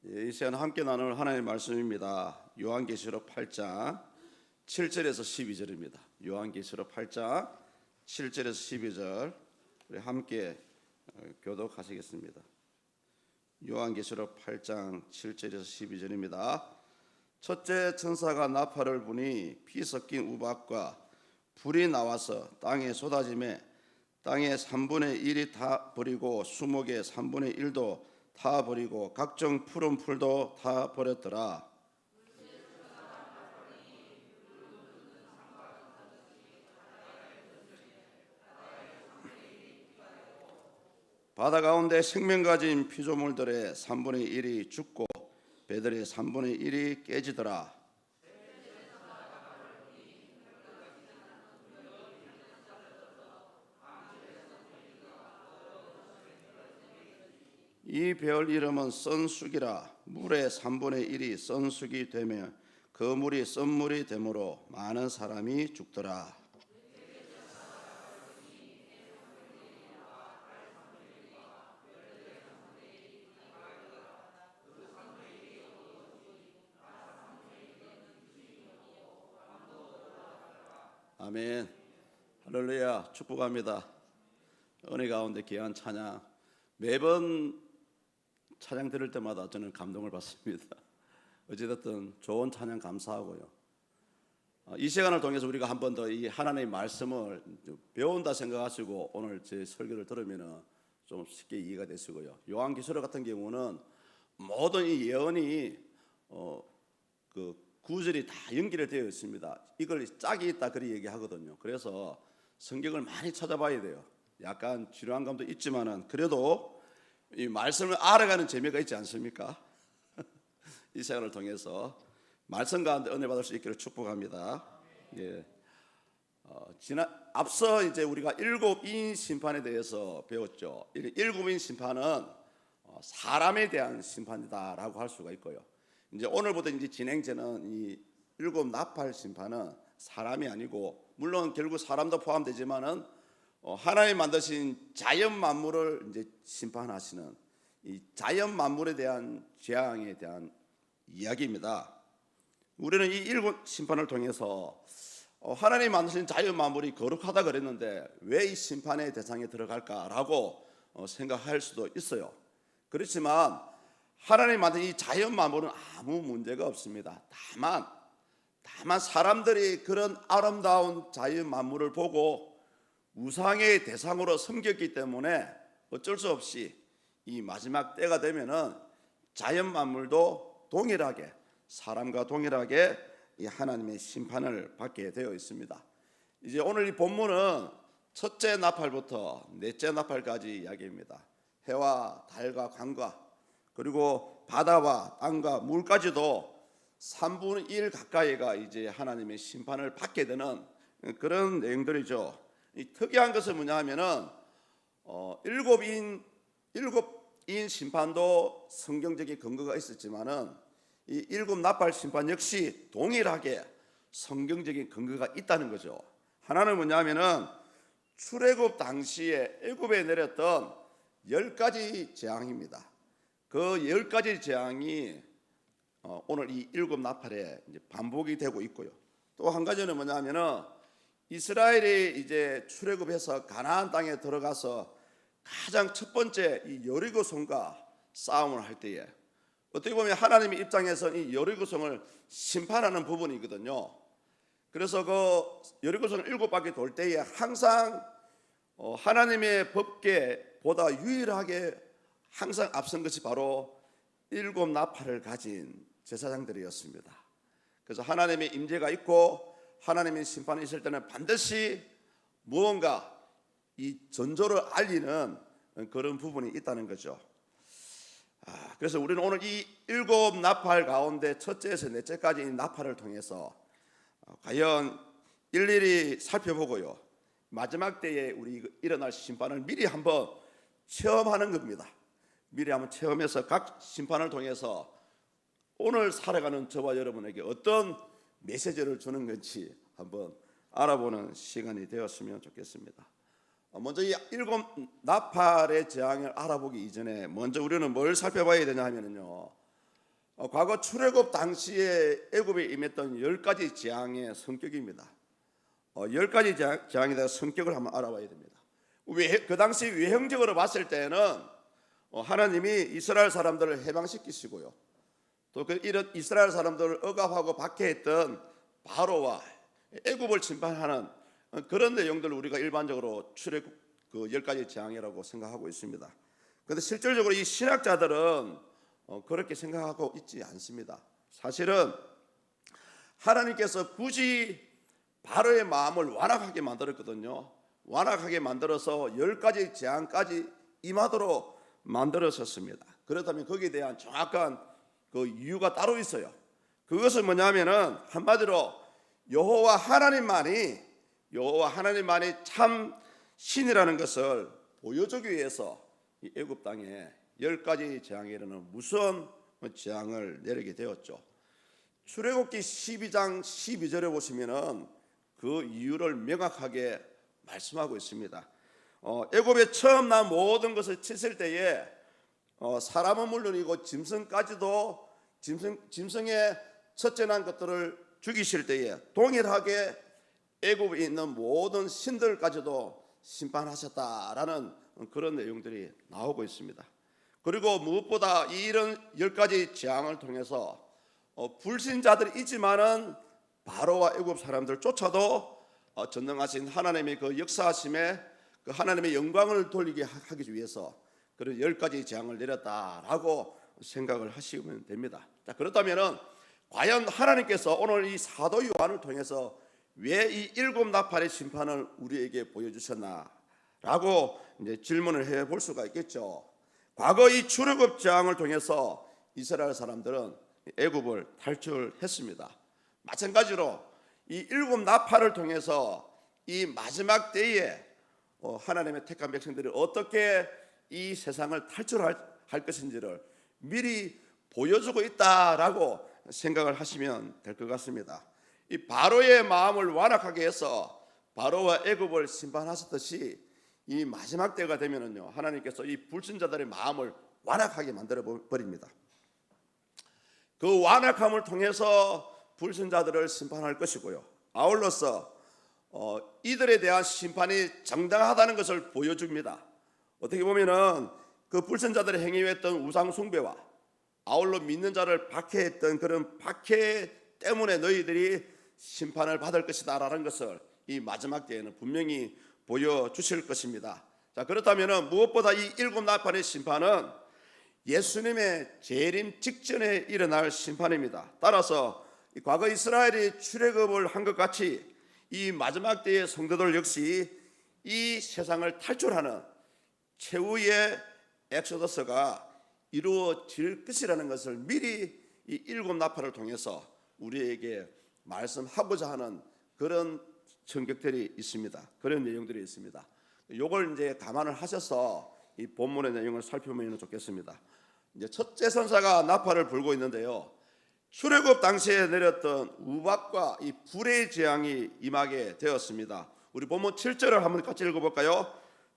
이 시간 함께 나눌 하나님의 말씀입니다. 요한계시록 8장 7절에서 12절입니다. 요한계시록 8장 7절에서 12절 우리 함께 교독하시겠습니다. 요한계시록 8장 7절에서 12절입니다. 첫째 천사가 나팔을 부니 피 섞인 우박과 불이 나와서 땅에 쏟아지매 땅의 3분의 1이 다 버리고 수목의 3분의 1도 다 버리고 각종 푸른 풀도 다 버렸더라. 바다 가운데 생명 가진 피조물들의 3분의 1이 죽고 배들의 3분의 1이 깨지더라. 이 배의 이름은 썬쑥이라. 물의 3분의 1이 썬쑥이 되며 그 물이 썬물이 되므로 많은 사람이 죽더라. 아멘. 할렐루야. 축복합니다. 은혜 가운데 귀한 찬양, 매번 찬양 들을 때마다 저는 감동을 받습니다. 어찌됐든 좋은 찬양 감사하고요. 이 시간을 통해서 우리가 한 번 더 이 하나님의 말씀을 배운다 생각하시고 오늘 제 설교를 들으면 좀 쉽게 이해가 되시고요. 요한계시록 같은 경우는 모든 이 예언이 그 구절이 다 연결이 되어 있습니다. 이걸 짝이 있다 그리 얘기하거든요. 그래서 성경을 많이 찾아봐야 돼요. 약간 지루한 감도 있지만은 그래도 이 말씀을 알아가는 재미가 있지 않습니까? 이 시간을 통해서 말씀 가운데 은혜 받을 수 있기를 축복합니다. 예. 앞서 이제 우리가 일곱인 심판에 대해서 배웠죠. 일곱인 심판은 사람에 대한 심판이다라고 할 수가 있고요. 이제 오늘부터 이제 진행되는 이 일곱 나팔 심판은 사람이 아니고, 물론 결국 사람도 포함되지만은 하나님 만드신 자연 만물을 이제 심판하시는 이 자연 만물에 대한 재앙에 대한 이야기입니다. 우리는 이 일곱 심판을 통해서 하나님 만드신 자연 만물이 거룩하다 그랬는데 왜 이 심판의 대상에 들어갈까라고 생각할 수도 있어요. 그렇지만 하나님 만든 이 자연 만물은 아무 문제가 없습니다. 다만 사람들이 그런 아름다운 자연 만물을 보고 우상의 대상으로 섬겼기 때문에 어쩔 수 없이 이 마지막 때가 되면은 자연 만물도 동일하게, 사람과 동일하게 이 하나님의 심판을 받게 되어 있습니다. 이제 오늘 이 본문은 첫째 나팔부터 넷째 나팔까지 이야기입니다. 해와 달과 광과 그리고 바다와 땅과 물까지도 3분의 1 가까이가 이제 하나님의 심판을 받게 되는 그런 내용들이죠. 이 특이한 것은 뭐냐 하면은 일곱인 심판도 성경적인 근거가 있었지만은 이 일곱 나팔 심판 역시 동일하게 성경적인 근거가 있다는 거죠. 하나는 뭐냐 하면은 출애굽 당시에 애굽에 내렸던 10가지 재앙입니다. 그 10가지 재앙이 오늘 이 일곱 나팔에 이제 반복이 되고 있고요. 또 한 가지는 뭐냐 하면은 이스라엘이 이제 출애굽해서 가나안 땅에 들어가서 가장 첫 번째 이 여리고성과 싸움을 할 때에 어떻게 보면 하나님의 입장에서 이 여리고성을 심판하는 부분이거든요. 그래서 그 여리고성을 7바퀴 돌 때에 항상 하나님의 법궤보다 유일하게 항상 앞선 것이 바로 일곱 나팔을 가진 제사장들이었습니다. 그래서 하나님의 임재가 있고 하나님의 심판이 있을 때는 반드시 무언가 이 전조를 알리는 그런 부분이 있다는 거죠. 그래서 우리는 오늘 이 일곱 나팔 가운데 첫째에서 넷째까지 이 나팔을 통해서 과연 일일이 살펴보고요, 마지막 때에 우리 일어날 심판을 미리 한번 체험하는 겁니다. 미리 한번 체험해서 각 심판을 통해서 오늘 살아가는 저와 여러분에게 어떤 메시지를 주는 건지 한번 알아보는 시간이 되었으면 좋겠습니다. 먼저 이 일곱 나팔의 재앙을 알아보기 이전에 먼저 우리는 뭘 살펴봐야 되냐 하면요, 과거 출애굽 당시에 애굽에 임했던 10가지 재앙의 성격입니다. 10가지 재앙에 대한 성격을 한번 알아봐야 됩니다. 그 당시 외형적으로 봤을 때는 하나님이 이스라엘 사람들을 해방시키시고요, 또 이런 이스라엘 사람들을 억압하고 박해했던 바로와 애굽을 침판하는 그런 내용들을 우리가 일반적으로 출애굽 그 10가지 재앙이라고 생각하고 있습니다. 그런데 실질적으로 이 신학자들은 그렇게 생각하고 있지 않습니다. 사실은 하나님께서 굳이 바로의 마음을 완악하게 만들었거든요. 완악하게 만들어서 10가지 재앙까지 임하도록 만들었었습니다. 그렇다면 거기에 대한 정확한 그 이유가 따로 있어요. 그것은 뭐냐면은 한마디로 여호와 하나님만이 참 신이라는 것을 보여주기 위해서 이 애굽 땅에 10가지 재앙에 이르는 무서운 재앙을 내리게 되었죠. 출애굽기 12장 12절에 보시면은 그 이유를 명확하게 말씀하고 있습니다. 애굽에 처음 난 모든 것을 쳤을 때에 사람은 물론이고 짐승까지도 짐승의 첫째 난 것들을 죽이실 때에 동일하게 애굽에 있는 모든 신들까지도 심판하셨다라는 그런 내용들이 나오고 있습니다. 그리고 무엇보다 이런 10가지 재앙을 통해서 불신자들이 있지만은 바로와 애굽 사람들조차도 전능하신 하나님의 그 역사하심에 그 하나님의 영광을 돌리게 하기 위해서 그런 10가지 재앙을 내렸다라고 생각을 하시면 됩니다. 자, 그렇다면은 과연 하나님께서 오늘 이 사도 요한을 통해서 왜 이 7나팔의 심판을 우리에게 보여주셨나라고 이제 질문을 해볼 수가 있겠죠. 과거 이 출애굽 재앙을 통해서 이스라엘 사람들은 애굽을 탈출했습니다. 마찬가지로 이 7나팔을 통해서 이 마지막 때에 하나님의 택한 백성들이 어떻게 이 세상을 탈출할 것인지를 미리 보여주고 있다라고 생각을 하시면 될 것 같습니다. 이 바로의 마음을 완악하게 해서 바로와 애굽을 심판하셨듯이 이 마지막 때가 되면은요, 하나님께서 이 불신자들의 마음을 완악하게 만들어 버립니다. 그 완악함을 통해서 불신자들을 심판할 것이고요, 아울러서 이들에 대한 심판이 정당하다는 것을 보여줍니다. 어떻게 보면은 그 불신자들의 행위했던 우상 숭배와 아울러 믿는 자를 박해했던 그런 박해 때문에 너희들이 심판을 받을 것이다라는 것을 이 마지막 때에는 분명히 보여주실 것입니다. 자, 그렇다면은 무엇보다 이 7나팔의 심판은 예수님의 재림 직전에 일어날 심판입니다. 따라서 과거 이스라엘이 출애굽을 한 것 같이 이 마지막 때의 성도들 역시 이 세상을 탈출하는 최후의 엑소더스가 이루어질 것이라는 것을 미리 이 7나팔을 통해서 우리에게 말씀하고자 하는 그런 성격들이 있습니다. 그런 내용들이 있습니다. 이걸 이제 감안을 하셔서 이 본문의 내용을 살펴보면 좋겠습니다. 이제 첫째 선사가 나팔을 불고 있는데요, 출애굽 당시에 내렸던 우박과 이 불의 재앙이 임하게 되었습니다. 우리 본문 7절을 한번 같이 읽어볼까요?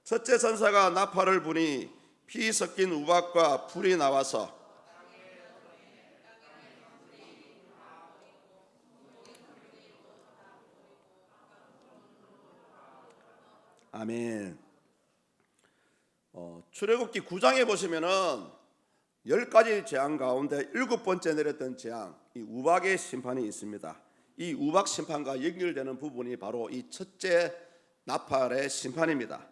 첫째 선사가 나팔을 부니 피 섞인 우박과 불이 나와서 아멘. 출애굽기 9장에 보시면은 10가지 재앙 가운데 7번째 내렸던 재앙, 이 우박의 심판이 있습니다. 이 우박 심판과 연결되는 부분이 바로 이 첫째 나팔의 심판입니다.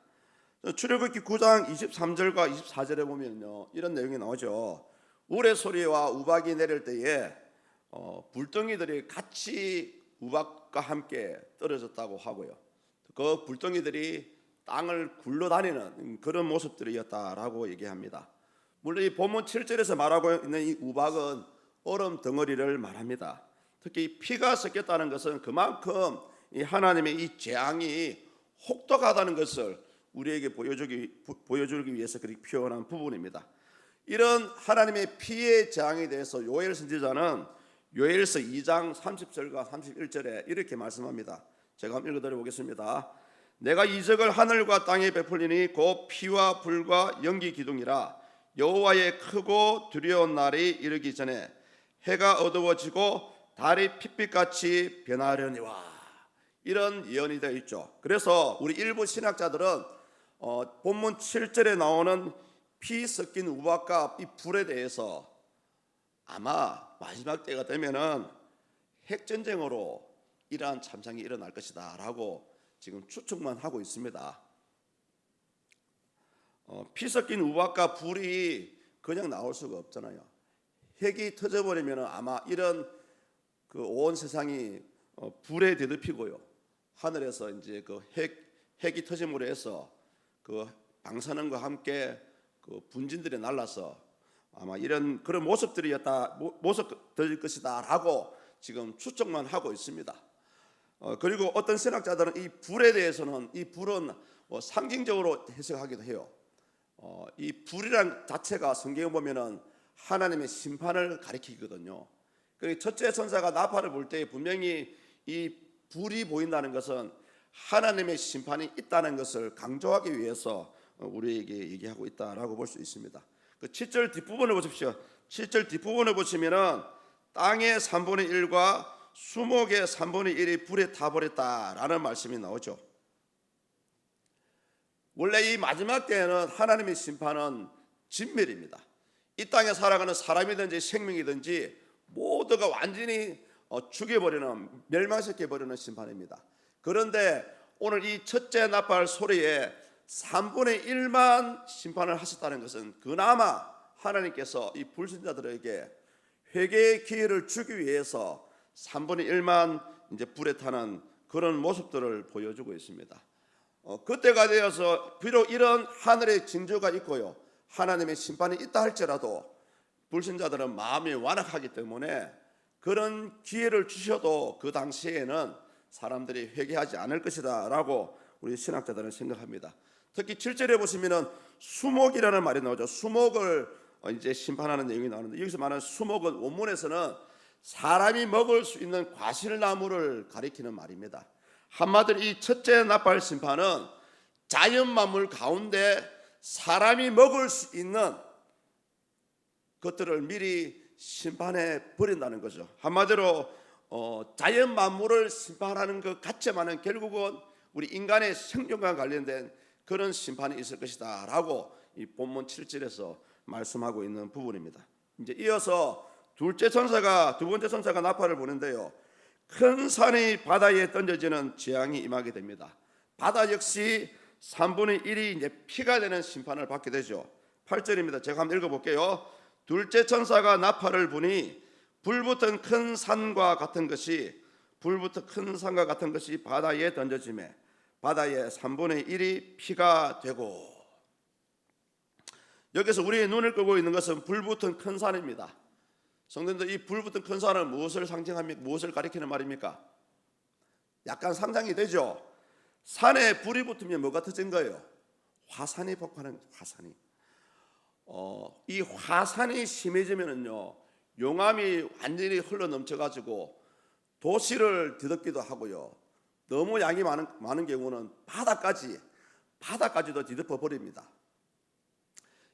출애굽기 9장 23절과 24절에 보면요, 이런 내용이 나오죠. 우레 소리와 우박이 내릴 때에 불덩이들이 같이 우박과 함께 떨어졌다고 하고요, 그 불덩이들이 땅을 굴러다니는 그런 모습들이었다라고 얘기합니다. 물론 이 본문 7절에서 말하고 있는 이 우박은 얼음 덩어리를 말합니다. 특히 피가 섞였다는 것은 그만큼 이 하나님의 이 재앙이 혹독하다는 것을 우리에게 보여주기 위해서 그렇게 표현한 부분입니다. 이런 하나님의 피의 재앙에 대해서 요엘 선지자는 요엘서 2장 30절과 31절에 이렇게 말씀합니다. 제가 한번 읽어드려 보겠습니다. 내가 이적을 하늘과 땅에 베풀리니 곧 피와 불과 연기 기둥이라 여호와의 크고 두려운 날이 이르기 전에 해가 어두워지고 달이 핏빛같이 변하려니와, 이런 예언이 되어 있죠. 그래서 우리 일부 신학자들은 본문 7절에 나오는 피 섞인 우박과 이 불에 대해서 아마 마지막 때가 되면은 핵전쟁으로 이러한 참상이 일어날 것이다 라고 지금 추측만 하고 있습니다. 피 섞인 우박과 불이 그냥 나올 수가 없잖아요. 핵이 터져버리면 아마 이런 그 온 세상이 불에 뒤덮이고요, 하늘에서 이제 그 핵이 터짐으로 해서 그 방사능과 함께 그 분진들이 날라서 아마 이런 그런 모습들일 것이다라고 지금 추측만 하고 있습니다. 그리고 어떤 신학자들은 이 불에 대해서는 이 불은 상징적으로 해석하기도 해요. 이 불이란 자체가 성경에 보면은 하나님의 심판을 가리키거든요. 그리고 첫째 천사가 나팔을 불 때 분명히 이 불이 보인다는 것은 하나님의 심판이 있다는 것을 강조하기 위해서 우리에게 얘기하고 있다라고 볼 수 있습니다. 그 7절 뒷부분을 보십시오. 7절 뒷부분을 보시면은 땅의 3분의 1과 수목의 3분의 1이 불에 타버렸다라는 말씀이 나오죠. 원래 이 마지막 때에는 하나님의 심판은 진멸입니다. 이 땅에 살아가는 사람이든지 생명이든지 모두가 완전히 죽여버리는, 멸망시켜버리는 심판입니다. 그런데 오늘 이 첫째 나팔 소리에 3분의 1만 심판을 하셨다는 것은 그나마 하나님께서 이 불신자들에게 회개의 기회를 주기 위해서 3분의 1만 이제 불에 타는 그런 모습들을 보여주고 있습니다. 그때가 되어서 비록 이런 하늘의 징조가 있고요, 하나님의 심판이 있다 할지라도 불신자들은 마음이 완악하기 때문에 그런 기회를 주셔도 그 당시에는 사람들이 회개하지 않을 것이다 라고 우리 신학자들은 생각합니다. 특히 7절에 보시면은 수목이라는 말이 나오죠. 수목을 이제 심판하는 내용이 나오는데, 여기서 말하는 수목은 원문에서는 사람이 먹을 수 있는 과실나무를 가리키는 말입니다. 한마디로 이 첫째 나팔 심판은 자연 만물 가운데 사람이 먹을 수 있는 것들을 미리 심판해 버린다는 거죠. 한마디로 자연 만물을 심판하는 것 같지만은 결국은 우리 인간의 생존과 관련된 그런 심판이 있을 것이다 라고 이 본문 7절에서 말씀하고 있는 부분입니다. 이제 이어서 두 번째 천사가 나팔을 부는데요, 큰 산이 바다에 던져지는 재앙이 임하게 됩니다. 바다 역시 3분의 1이 이제 피가 되는 심판을 받게 되죠. 8절입니다. 제가 한번 읽어볼게요. 둘째 천사가 나팔을 부니 불붙은 큰 산과 같은 것이 바다에 던져지매 바다의 3분의 1이 피가 되고. 여기서 우리의 눈을 끄고 있는 것은 불붙은 큰 산입니다. 성도님들, 이 불붙은 큰 산은 무엇을 상징합니까? 무엇을 가리키는 말입니까? 약간 상상이 되죠. 산에 불이 붙으면 뭐가 터진 거예요? 화산이 폭발하는 거죠. 화산이. 이 화산이 심해지면은요, 용암이 완전히 흘러 넘쳐가지고 도시를 뒤덮기도 하고요, 너무 양이 많은 경우는 바다까지도 뒤덮어 버립니다.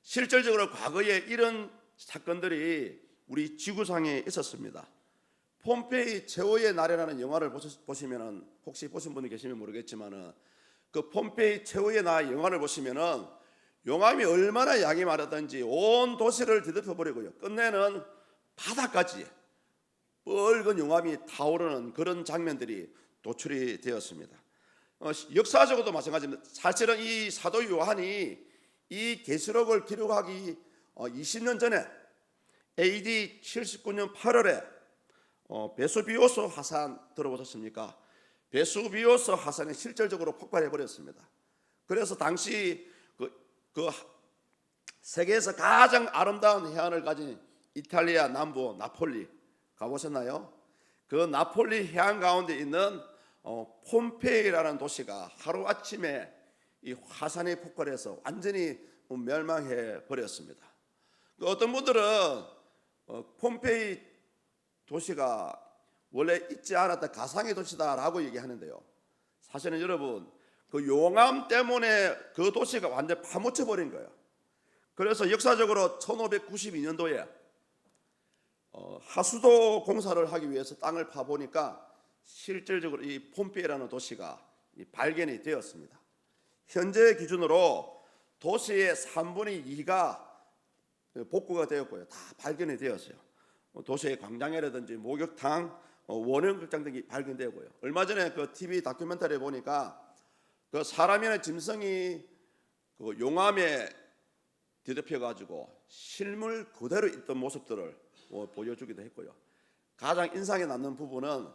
실질적으로 과거에 이런 사건들이 우리 지구상에 있었습니다. 폼페이 최후의 날이라는 영화를 보시면은, 혹시 보신 분이 계시면 모르겠지만은 그 폼페이 최후의 날 영화를 보시면은 용암이 얼마나 양이 많았던지 온 도시를 뒤덮어 버리고요, 끝내는 바다까지 뻘건 용암이 타오르는 그런 장면들이 도출이 되었습니다. 역사적으로도 마찬가지입니다. 사실은 이 사도 요한이 이 계시록을 기록하기 20년 전에 AD 79년 8월에 베수비오스 화산 들어보셨습니까? 베수비오스 화산이 실질적으로 폭발해 버렸습니다. 그래서 당시 그 세계에서 가장 아름다운 해안을 가진 이탈리아 남부 나폴리 가보셨나요? 그 나폴리 해안 가운데 있는 폼페이라는 도시가 하루아침에 이 화산이 폭발해서 완전히 멸망해 버렸습니다. 어떤 분들은 폼페이 도시가 원래 있지 않았다, 가상의 도시다라고 얘기하는데요, 사실은 여러분, 그 용암 때문에 그 도시가 완전 파묻혀 버린 거예요. 그래서 역사적으로 1592년도에 하수도 공사를 하기 위해서 땅을 파보니까 실질적으로 이 폼페이라는 도시가 발견이 되었습니다. 현재 기준으로 도시의 3분의 2가 복구가 되었고요. 다 발견이 되었어요. 도시의 광장이라든지 목욕탕, 원형극장 등이 발견되고요. 얼마 전에 그 TV 다큐멘터리에 보니까 그 사람이나 짐승이 그 용암에 뒤덮여 가지고 실물 그대로 있던 모습들을 보여주기도 했고요. 가장 인상에 남는 부분은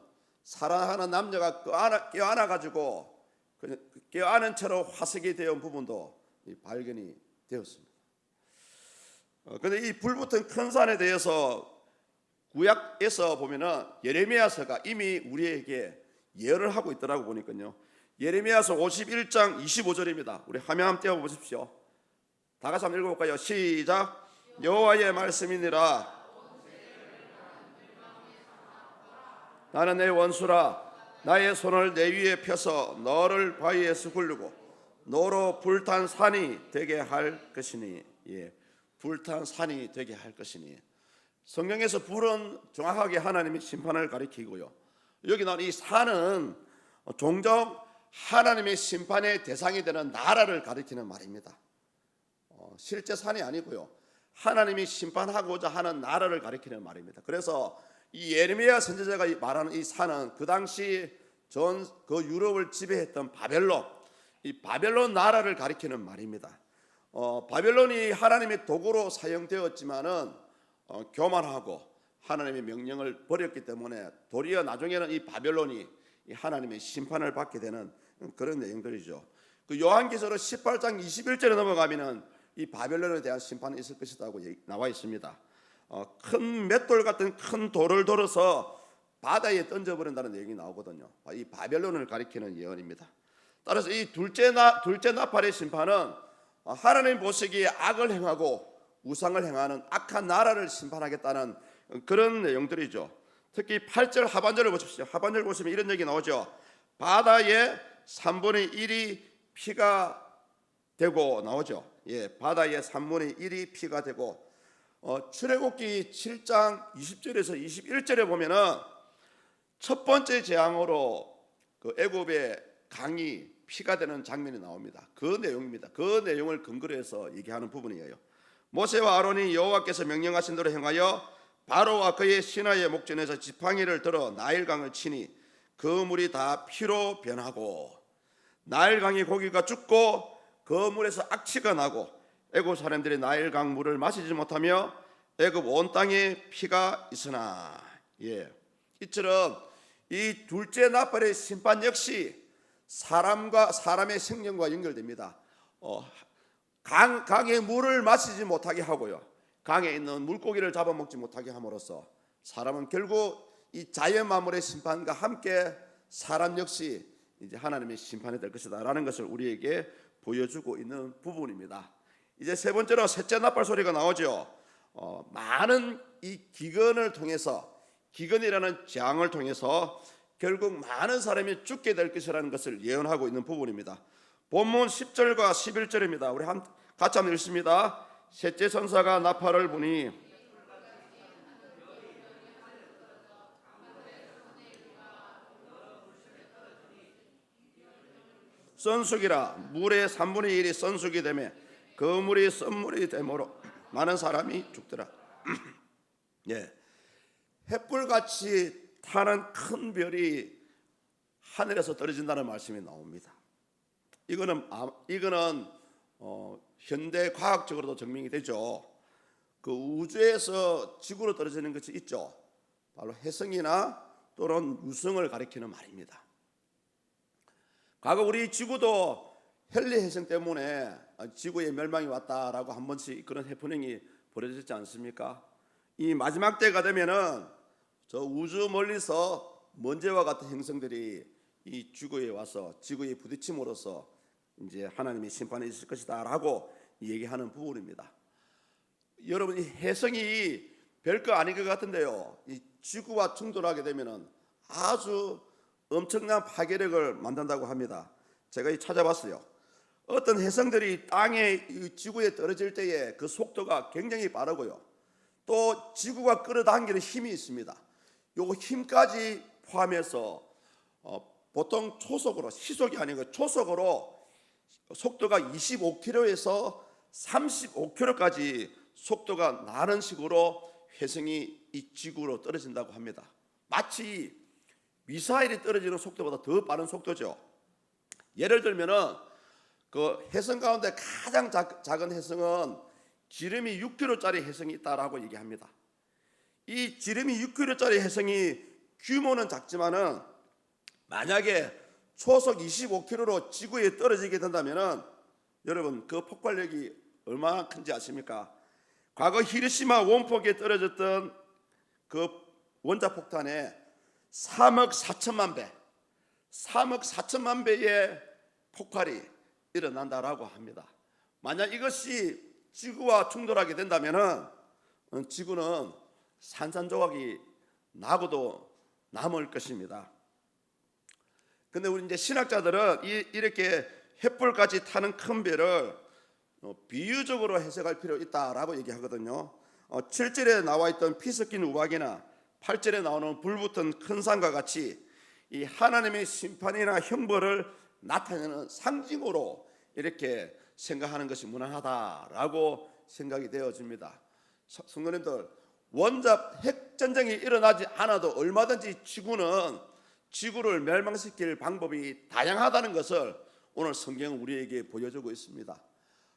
사랑하는 남자가 껴안아 가지고 껴안은 채로 화석이 되어 온 부분도 발견이 되었습니다. 그런데 이 불붙은 큰 산에 대해서 구약에서 보면은 예레미야서가 이미 우리에게 예언을 하고 있더라고 보니까요. 예레미야서 51장 25절입니다. 우리 화면 한번 띄워 보십시오. 다 같이 한번 읽어볼까요? 시작. 여호와의 말씀이니라. 나는 내 원수라. 나의 손을 내 위에 펴서 너를 바위에서 굴르고 너로 불탄 산이 되게 할 것이니. 예, 불탄 산이 되게 할 것이니. 성경에서 불은 정확하게 하나님의 심판을 가리키고요. 여기 나온 이 산은 종종 하나님의 심판의 대상이 되는 나라를 가리키는 말입니다. 실제 산이 아니고요. 하나님이 심판하고자 하는 나라를 가리키는 말입니다. 그래서 이 예레미야 선지자가 말하는 이 산은 그 당시 전 그 유럽을 지배했던 바벨론, 이 바벨론 나라를 가리키는 말입니다. 바벨론이 하나님의 도구로 사용되었지만은 교만하고 하나님의 명령을 버렸기 때문에 도리어 나중에는 이 바벨론이 하나님의 심판을 받게 되는 그런 내용들이죠. 그 요한계시록 18장 21절에 넘어가면은 이 바벨론에 대한 심판이 있을 것이라고 나와 있습니다. 큰 맷돌 같은 큰 돌을 들어서 바다에 던져버린다는 내용이 나오거든요. 이 바벨론을 가리키는 예언입니다. 따라서 이 둘째 나팔의 심판은 하나님 보시기에 악을 행하고 우상을 행하는 악한 나라를 심판하겠다는 그런 내용들이죠. 특히 8절 하반절을 보십시오. 하반절 보시면 이런 얘기 나오죠. 바다의 3분의 1이 피가 되고 나오죠. 예, 바다의 3분의 1이 피가 되고 출애굽기 7장 20절에서 21절에 보면은 첫 번째 재앙으로 그 애굽의 강이 피가 되는 장면이 나옵니다. 그 내용입니다. 그 내용을 근거로 해서 얘기하는 부분이에요. 모세와 아론이 여호와께서 명령하신 대로 행하여 바로와 그의 신하의 목전에서 지팡이를 들어 나일강을 치니 그 물이 다 피로 변하고 나일강의 고기가 죽고 그 물에서 악취가 나고 애굽 사람들이 나일강 물을 마시지 못하며 애굽 온 땅에 피가 있으나. 예, 이처럼 이 둘째 나팔의 심판 역시 사람과 사람의 생명과 연결됩니다. 강의 물을 마시지 못하게 하고요, 강에 있는 물고기를 잡아먹지 못하게 함으로써 사람은 결국 이 자연 만물의 심판과 함께 사람 역시 이제 하나님의 심판이 될 것이다라는 것을 우리에게 보여주고 있는 부분입니다. 이제 세 번째로 셋째 나팔 소리가 나오죠. 많은 이 기근을 통해서, 기근이라는 재앙을 통해서 결국 많은 사람이 죽게 될 것이라는 것을 예언하고 있는 부분입니다. 본문 10절과 11절입니다. 우리 같이 한번 읽습니다. 셋째 천사가 나팔을 부니 썬숙이라. 물의 3분의 1이 썬숙이 되매 그 물이 썬물이 되므로 많은 사람이 죽더라. 예, 햇불같이 타는 큰 별이 하늘에서 떨어진다는 말씀이 나옵니다. 이거는 현대 과학적으로도 증명이 되죠. 그 우주에서 지구로 떨어지는 것이 있죠. 바로 혜성이나 또는 유성을 가리키는 말입니다. 과거 우리 지구도 헨리 혜성 때문에 지구의 멸망이 왔다라고 한 번씩 그런 해프닝이 벌어졌지 않습니까? 이 마지막 때가 되면은 저 우주 멀리서 먼지와 같은 행성들이 이 지구에 와서 지구에 부딪힘으로써 이제 하나님의 심판이 있을 것이다라고 얘기하는 부분입니다. 여러분, 이 혜성이 별거 아닌 것 같은데요, 이 지구와 충돌하게 되면은 아주 엄청난 파괴력을 만든다고 합니다. 제가 찾아봤어요. 어떤 혜성들이 땅에 지구에 떨어질 때에 그 속도가 굉장히 빠르고요, 또 지구가 끌어당기는 힘이 있습니다. 요거 힘까지 포함해서 보통 초속으로, 시속이 아니고 초속으로 속도가 25km에서 35km까지 속도가 나는 식으로 혜성이 이 지구로 떨어진다고 합니다. 마치 미사일이 떨어지는 속도보다 더 빠른 속도죠. 예를 들면은 그 혜성 가운데 가장 작은 혜성은 지름이 6km짜리 혜성이 있다라고 얘기합니다. 이 지름이 6km짜리 혜성이 규모는 작지만은 만약에 초속 25km로 지구에 떨어지게 된다면은 여러분 그 폭발력이 얼마나 큰지 아십니까? 과거 히로시마 원폭에 떨어졌던 그 원자폭탄에 3억 4천만 배, 3억 4천만 배의 폭발이 일어난다라고 합니다. 만약 이것이 지구와 충돌하게 된다면은 지구는 산산조각이 나고도 남을 것입니다. 근데 우리 이제 신학자들은 이렇게 횃불까지 타는 큰 배를 비유적으로 해석할 필요 있다라고 얘기하거든요. 7절에 나와 있던 피 섞인 우박이나 8절에 나오는 불붙은 큰 산과 같이 이 하나님의 심판이나 형벌을 나타내는 상징으로 이렇게 생각하는 것이 무난하다라고 생각이 되어집니다. 성도님들, 원자 핵전쟁이 일어나지 않아도 얼마든지 지구를 멸망시킬 방법이 다양하다는 것을 오늘 성경은 우리에게 보여주고 있습니다.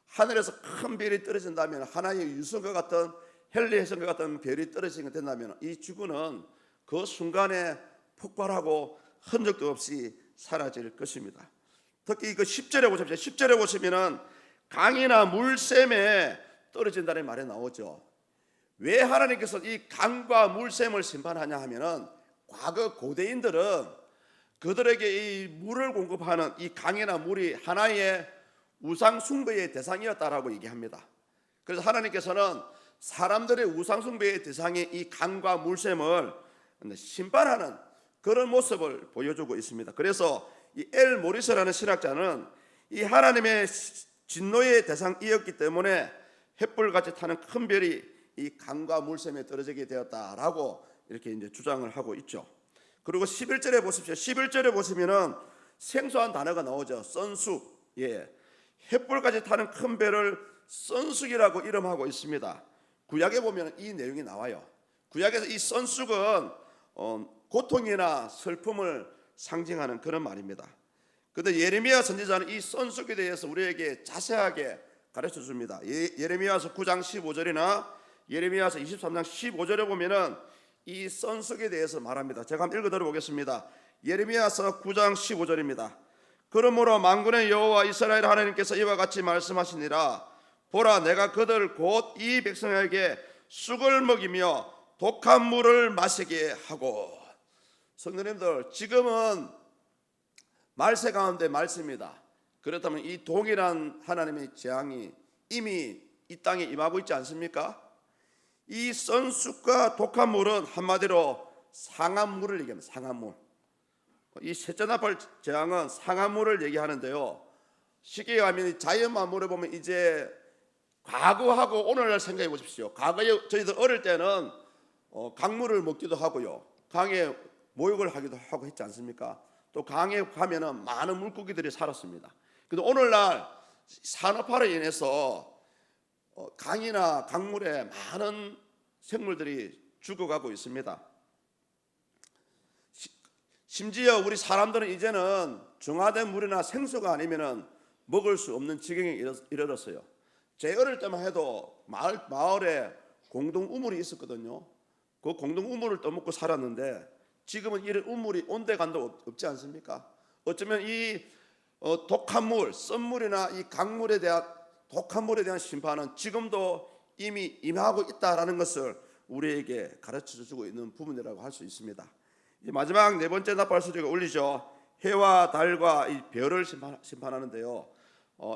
하늘에서 큰 별이 떨어진다면, 하나의 유성과 같은 헬리해성과 같은 별이 떨어지게 된다면 이 지구는 그 순간에 폭발하고 흔적도 없이 사라질 것입니다. 특히 그 10절에 보십시오. 10절에 보시면은 강이나 물샘에 떨어진다는 말이 나오죠. 왜 하나님께서 이 강과 물샘을 심판하냐 하면은 과거 고대인들은 그들에게 이 물을 공급하는 이 강이나 물이 하나의 우상 숭배의 대상이었다라고 얘기합니다. 그래서 하나님께서는 사람들의 우상 숭배의 대상인 이 강과 물샘을 심판하는 그런 모습을 보여주고 있습니다. 그래서 이 엘 모리스라는 신학자는 이 하나님의 진노의 대상이었기 때문에 횃불같이 타는 큰 별이 이 강과 물샘에 떨어지게 되었다라고 이렇게 이제 주장을 하고 있죠. 그리고 11절에 보십시오. 11절에 보시면은 생소한 단어가 나오죠. 선숙. 예. 횃불까지 타는 큰 배를 선숙이라고 이름하고 있습니다. 구약에 보면 이 내용이 나와요. 구약에서 이 선숙은 고통이나 슬픔을 상징하는 그런 말입니다. 그런데 예레미야 선지자는 이 선숙에 대해서 우리에게 자세하게 가르쳐 줍니다. 예레미야서 9장 15절이나 예레미야서 23장 15절에 보면은 이 선숙에 대해서 말합니다. 제가 한번 읽어 들어보겠습니다. 예레미야서 9장 15절입니다. 그러므로 만군의 여호와 이스라엘 하나님께서 이와 같이 말씀하시니라. 보라, 내가 그들 곧 이 백성에게 쑥을 먹이며 독한 물을 마시게 하고. 성도님들, 지금은 말세 가운데 말씀입니다. 그렇다면 이 동일한 하나님의 재앙이 이미 이 땅에 임하고 있지 않습니까? 이 선쑥과 독한 물은 한마디로 상한물을 얘기합니다. 상한물. 이 셋째 나팔 재앙은 상한물을 얘기하는데요. 쉽게 얘기하면 자연 만물에 보면 이제 과거하고 오늘날 생각해 보십시오. 과거에 저희들 어릴 때는 강물을 먹기도 하고요, 강에 목욕을 하기도 하고 했지 않습니까? 또 강에 가면은 많은 물고기들이 살았습니다. 근데 오늘날 산업화로 인해서 강이나 강물에 많은 생물들이 죽어가고 있습니다. 심지어 우리 사람들은 이제는 정화된 물이나 생수가 아니면은 먹을 수 없는 지경에 이르렀어요. 제 어릴 때만 해도 마을에 공동 우물이 있었거든요. 그 공동 우물을 떠먹고 살았는데 지금은 이런 우물이 온데간도 없지 않습니까? 어쩌면 이 독한 물, 썬물이나 이 강물에 대한 독한 물에 대한 심판은 지금도 이미 임하고 있다라는 것을 우리에게 가르쳐주고 있는 부분이라고 할 수 있습니다. 이제 마지막 네 번째 나팔 소리가 울리죠. 해와 달과 이 별을 심판하는데요.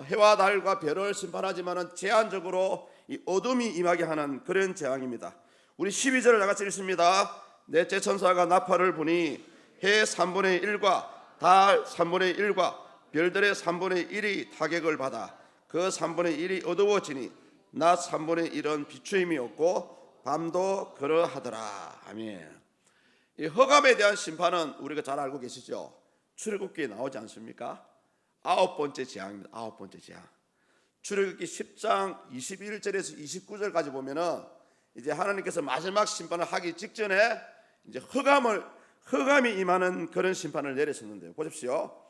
해와 달과 별을 심판하지만은 제한적으로 이 어둠이 임하게 하는 그런 재앙입니다. 우리 12절을 다 같이 읽습니다. 넷째 천사가 나팔을 부니 해 3분의 1과 달 3분의 1과 별들의 3분의 1이 타격을 받아 그 3분의 1이 어두워지니 낮 3분의 1은 비추임이 없고 밤도 그러하더라. 아멘. 이 흑암에 대한 심판은 우리가 잘 알고 계시죠? 출애굽기에 나오지 않습니까? 9번째 재앙입니다. 9번째 재앙. 출애굽기 10장 21절에서 29절까지 보면은 이제 하나님께서 마지막 심판을 하기 직전에 이제 흑암이 임하는 그런 심판을 내리셨는데요. 보십시오.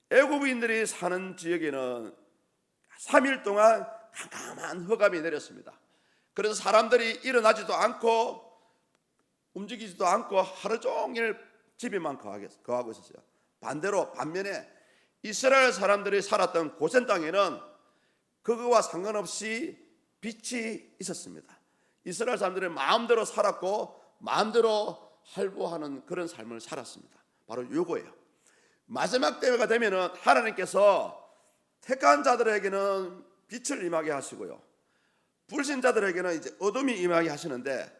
애굽인들이 사는 지역에는 3일 동안 캄캄한 흑암이 내렸습니다. 그래서 사람들이 일어나지도 않고 움직이지도 않고 하루 종일 집에만 거하고 있었어요. 반면에 이스라엘 사람들이 살았던 고센 땅에는 그거와 상관없이 빛이 있었습니다. 이스라엘 사람들은 마음대로 살았고 마음대로 할부하는 그런 삶을 살았습니다. 바로 이거예요. 마지막 때가 되면은 하나님께서 택한 자들에게는 빛을 임하게 하시고요, 불신자들에게는 이제 어둠이 임하게 하시는데,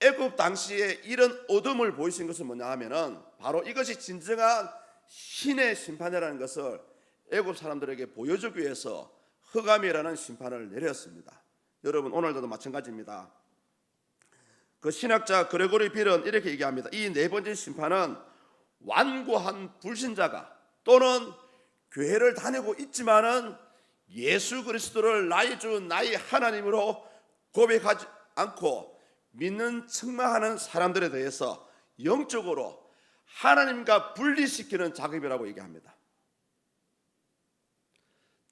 애굽 당시에 이런 어둠을 보이신 것은 뭐냐 하면은 바로 이것이 진정한 신의 심판이라는 것을 애굽 사람들에게 보여주기 위해서 흑암이라는 심판을 내렸습니다. 여러분, 오늘도 마찬가지입니다. 그 신학자 그레고리 빌은 이렇게 얘기합니다. 이 네 번째 심판은 완고한 불신자가 또는 교회를 다니고 있지만은 예수 그리스도를 나의 주 나의 하나님으로 고백하지 않고 믿는 척만하는 사람들에 대해서 영적으로 하나님과 분리시키는 작업이라고 얘기합니다.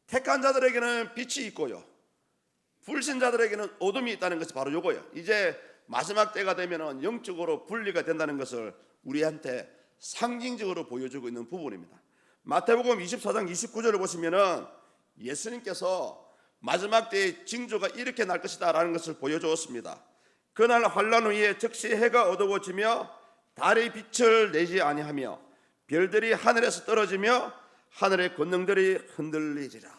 택한 자들에게는 빛이 있고요, 불신자들에게는 어둠이 있다는 것이 바로 이거예요. 이제 마지막 때가 되면 영적으로 분리가 된다는 것을 우리한테 상징적으로 보여주고 있는 부분입니다. 마태복음 24장 29절을 보시면은 예수님께서 마지막 때의 징조가 이렇게 날 것이다 라는 것을 보여주었습니다. 그날 환난 후에 즉시 해가 어두워지며 달의 빛을 내지 아니하며 별들이 하늘에서 떨어지며 하늘의 권능들이 흔들리리라.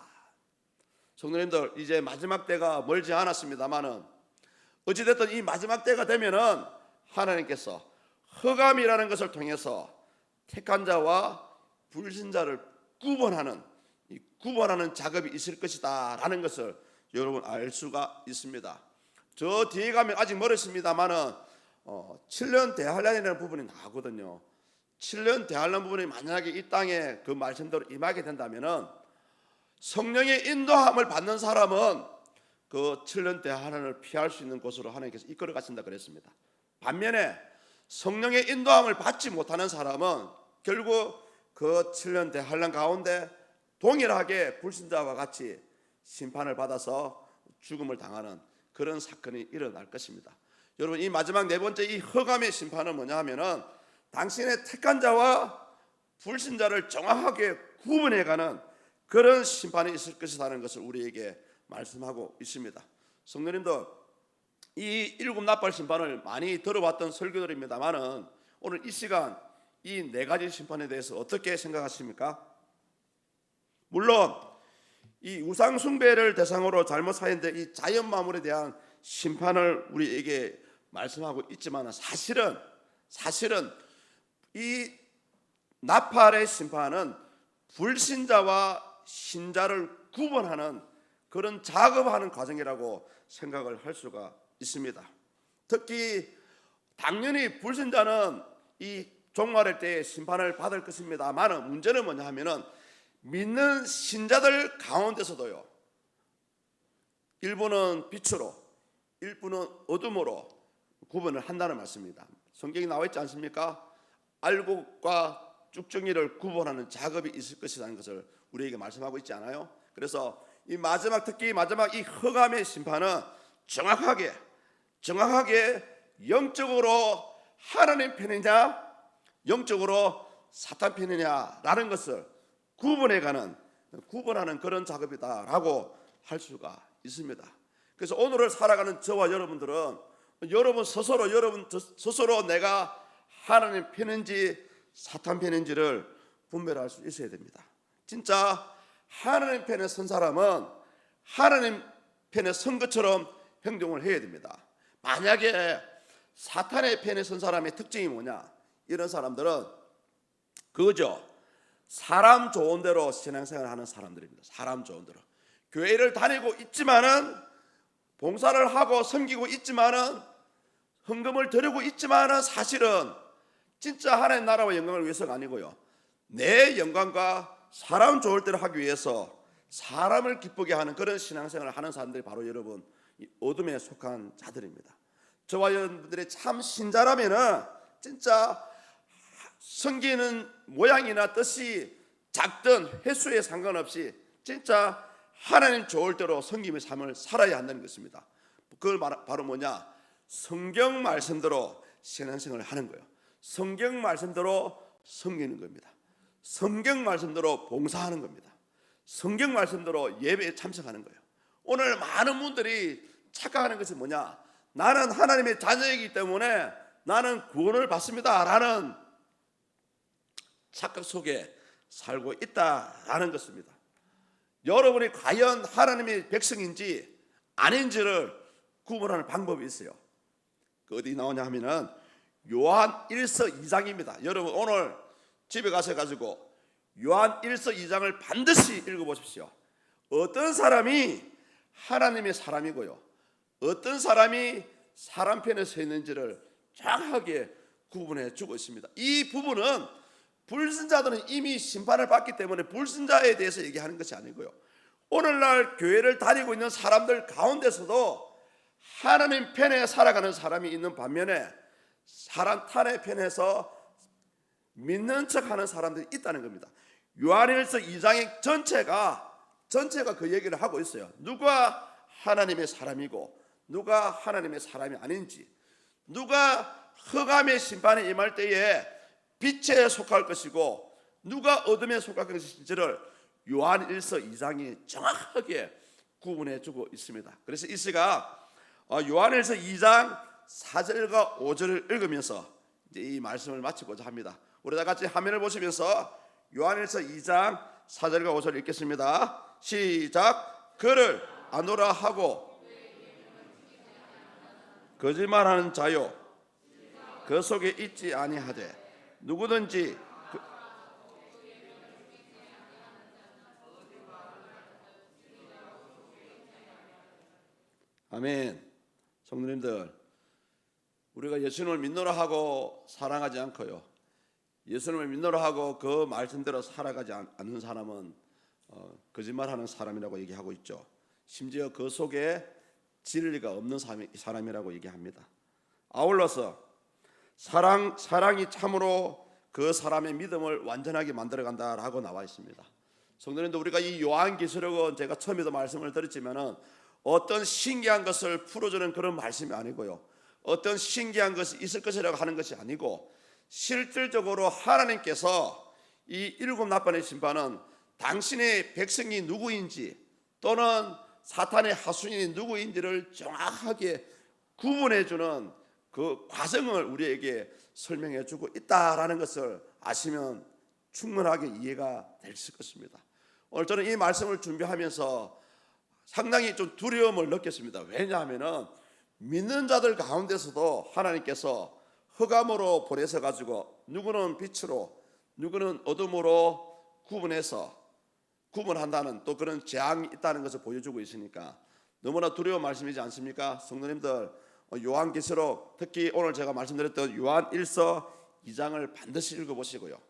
성도님들, 이제 마지막 때가 멀지 않았습니다만은 어찌됐든 이 마지막 때가 되면은 하나님께서 흑암이라는 것을 통해서 택한 자와 불신자를 구분하는 작업이 있을 것이다 라는 것을 여러분 알 수가 있습니다. 저 뒤에 가면 아직 멀었습니다만은 7년 대환란이라는 부분이 나오거든요. 7년 대환란 부분이 만약에 이 땅에 그 말씀대로 임하게 된다면은 성령의 인도함을 받는 사람은 그 7년 대환란을 피할 수 있는 곳으로 하나님께서 이끌어 가신다 그랬습니다. 반면에 성령의 인도함을 받지 못하는 사람은 결국 그 7년 대환란 가운데 동일하게 불신자와 같이 심판을 받아서 죽음을 당하는 그런 사건이 일어날 것입니다. 여러분, 이 마지막 네 번째 이 흑암의 심판은 뭐냐 하면은 당신의 택한 자와 불신자를 정확하게 구분해가는 그런 심판이 있을 것이라는 것을 우리에게 말씀하고 있습니다. 성도님들, 이 일곱 나팔 심판을 많이 들어봤던 설교들입니다만은 오늘 이 시간 이 네 가지 심판에 대해서 어떻게 생각하십니까? 물론 이 우상 숭배를 대상으로 잘못 사인된 이 자연 만물에 대한 심판을 우리에게 말씀하고 있지만 사실은 이 나팔의 심판은 불신자와 신자를 구분하는 그런 작업하는 과정이라고 생각을 할 수가 있습니다. 특히 당연히 불신자는 이 종말의 때에 심판을 받을 것입니다만 문제는 뭐냐 하면은 믿는 신자들 가운데서도요, 일부는 빛으로 일부는 어둠으로 구분을 한다는 말씀입니다. 성경에 나와 있지 않습니까? 알곡과 쭉정이를 구분하는 작업이 있을 것이라는 것을 우리에게 말씀하고 있지 않아요? 그래서 특히 마지막 이 흑암의 심판은 정확하게 영적으로 하나님 편이냐 영적으로 사탄 편이냐라는 것을 구분하는 그런 작업이다라고 할 수가 있습니다. 그래서 오늘을 살아가는 저와 여러분들은 여러분 스스로 내가 하나님 편인지 사탄 편인지를 분별할 수 있어야 됩니다. 진짜 하나님 편에 선 사람은 하나님 편에 선 것처럼 행동을 해야 됩니다. 만약에 사탄의 편에 선 사람의 특징이 뭐냐? 이런 사람들은 그거죠. 사람 좋은 대로 신앙생활을 하는 사람들입니다. 사람 좋은 대로 교회를 다니고 있지만은 봉사를 하고 섬기고 있지만은 헌금을 드리고 있지만은 사실은 진짜 하나님 나라와 영광을 위해서가 아니고요, 내 영광과 사람 좋을 때를 하기 위해서 사람을 기쁘게 하는 그런 신앙생활을 하는 사람들이 바로 여러분 이 어둠에 속한 자들입니다. 저와 여러분들이 참 신자라면은 진짜 섬기는 모양이나 뜻이 작든 횟수에 상관없이 진짜 하나님 좋을 대로 섬김의 삶을 살아야 한다는 것입니다. 그걸 바로 뭐냐? 성경 말씀대로 신앙생활을 하는 거예요. 성경 말씀대로 섬기는 겁니다. 성경 말씀대로 봉사하는 겁니다. 성경 말씀대로 예배에 참석하는 거예요. 오늘 많은 분들이 착각하는 것이 뭐냐? 나는 하나님의 자녀이기 때문에 나는 구원을 받습니다 라는 착각 속에 살고 있다라는 것입니다. 여러분이 과연 하나님의 백성인지 아닌지를 구분하는 방법이 있어요. 그 어디 나오냐 하면은 요한 1서 2장입니다. 여러분 오늘 집에 가셔가지고 요한 1서 2장을 반드시 읽어보십시오. 어떤 사람이 하나님의 사람이고요, 어떤 사람이 사람 편에 서 있는지를 정확하게 구분해 주고 있습니다. 이 부분은 불신자들은 이미 심판을 받기 때문에 불신자에 대해서 얘기하는 것이 아니고요, 오늘날 교회를 다니고 있는 사람들 가운데서도 하나님 편에 살아가는 사람이 있는 반면에 사람 탓의 편에서 믿는 척하는 사람들이 있다는 겁니다. 요한일서 2장의 전체가 그 얘기를 하고 있어요. 누가 하나님의 사람이고 누가 하나님의 사람이 아닌지, 누가 흑암의 심판에 임할 때에 빛에 속할 것이고 누가 어둠에 속할 것인지를 요한일서 2장이 정확하게 구분해 주고 있습니다. 그래서 이 시각 요한일서 2장 4절과 5절을 읽으면서 이제 이 말씀을 마치고자 합니다. 우리 다 같이 화면을 보시면서 요한일서 2장 4절과 5절 읽겠습니다. 시작. 그를 아노라 하고 거짓말하는 자요 그 속에 있지 아니하되 누구든지 아멘. 성도님들, 우리가 예수님을 믿노라 하고 사랑하지 않고요, 예수님을 믿노라 하고 그 말씀대로 살아가지 않는 사람은 거짓말하는 사람이라고 얘기하고 있죠. 심지어 그 속에 진리가 없는 사람이라고 얘기합니다. 아울러서 사랑이 참으로 그 사람의 믿음을 완전하게 만들어간다라고 나와 있습니다. 성도님들, 우리가 이 요한계시록은 제가 처음에도 말씀을 드렸지만은 어떤 신기한 것을 풀어주는 그런 말씀이 아니고요, 어떤 신기한 것이 있을 것이라고 하는 것이 아니고 실질적으로 하나님께서 이 일곱 나팔의 심판은 당신의 백성이 누구인지 또는 사탄의 하수인이 누구인지를 정확하게 구분해주는 그 과정을 우리에게 설명해주고 있다라는 것을 아시면 충분하게 이해가 될 것입니다. 오늘 저는 이 말씀을 준비하면서 상당히 좀 두려움을 느꼈습니다. 왜냐하면 믿는 자들 가운데서도 하나님께서 흑암으로 보내서 가지고 누구는 빛으로 누구는 어둠으로 구분한다는 또 그런 재앙이 있다는 것을 보여주고 있으니까 너무나 두려운 말씀이지 않습니까? 성도님들, 요한계시록 특히 오늘 제가 말씀드렸던 요한 1서 2장을 반드시 읽어보시고요,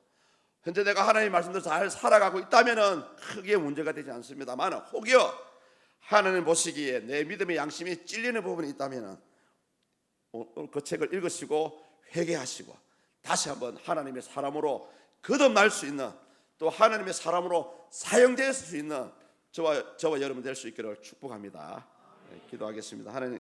현재 내가 하나님의 말씀대로 잘 살아가고 있다면 크게 문제가 되지 않습니다만 혹여 하나님 보시기에 내 믿음의 양심이 찔리는 부분이 있다면 그 책을 읽으시고 회개하시고 다시 한번 하나님의 사람으로 거듭날 수 있는, 또 하나님의 사람으로 사용될 수 있는 저와 여러분 될 수 있기를 축복합니다. 기도하겠습니다. 하나님